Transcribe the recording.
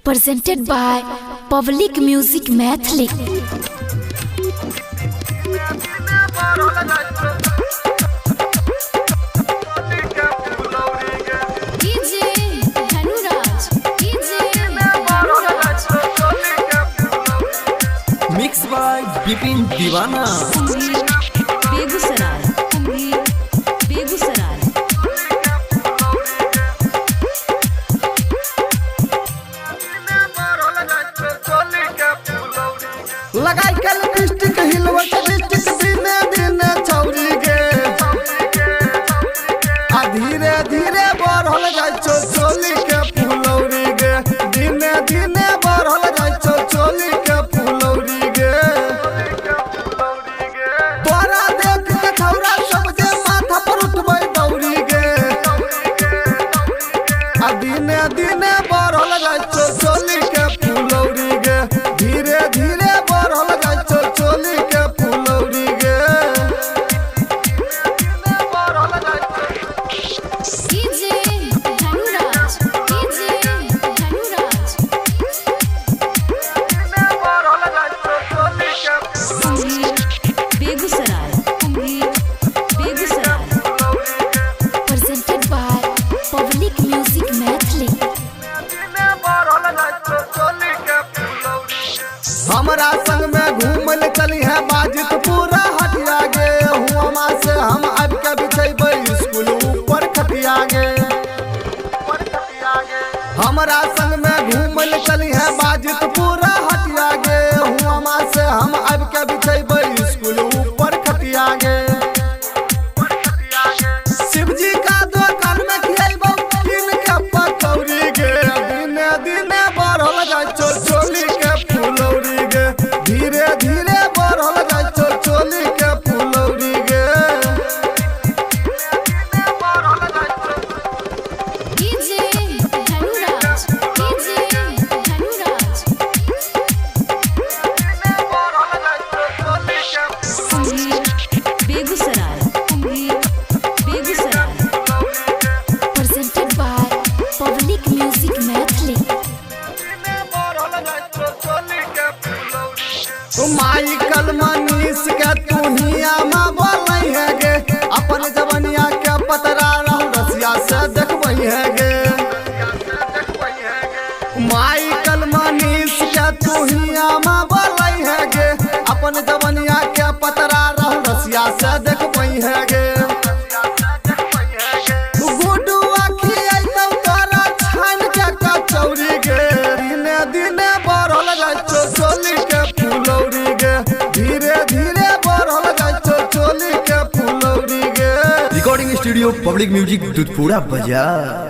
presented by Public Music Mathli. Mixed by Bipin Divana. Begusarai Begusarai लगाई के lipstick हिलवा के लिपस्टिक दिने दिने छौरी गे आ धीरे धीरे बढ़ल जाय चोली के फुलौरी गे दिने दिने बढ़ल जाय चोली के फुलौरी गे तोरा देख के छौरा सब जे माथा पर उठबै दौरी गे आ दिने दिने बढ़ल जाय चोली के फुलौरी गे धीरे धीरे बढ़ल जाय चोली के फुलौरी गे Begusarai Begusarai presented by Public Music Mathli. हमरा संग में घूमल चली है बाजित पूरा हटिया गे हुआ से हम अब के बिछेबै स्कूल ऊपर खटिया गे हमरा संग में घूमल चली है बाजित पूरा हटिया गे हुआ से हम अब के बिछेबै स्कूल ऊपर खटिया गे शिवजी का दुकान में खियाइबौ किन के पकौड़ी गे दिने दिने बढ़ल जाय चोली के फुलौरी गे धीरे धीरे बढ़ल जाय चोली के फुलौरी गे Begusarai Begusarai presented by Public Music Mathli. Michael Manish के तुहिया में बोलै है गे अपन जवनिया के पतरा रहू रसिया से देखबै है गे माइकल मनीष के तुहिया में बोलै है गे अपन जवनिया के पतरा रहू रसिया से देखबै है गे गुडू आखी अइतौ तोरा छान के कचौरी गे दिने दिने बढ़ल जाय चोली के फुलौरी गे धीरे धीरे बढ़ल जाय चोली के फुलौरी गे recording studio public music Dudhpura बाजार।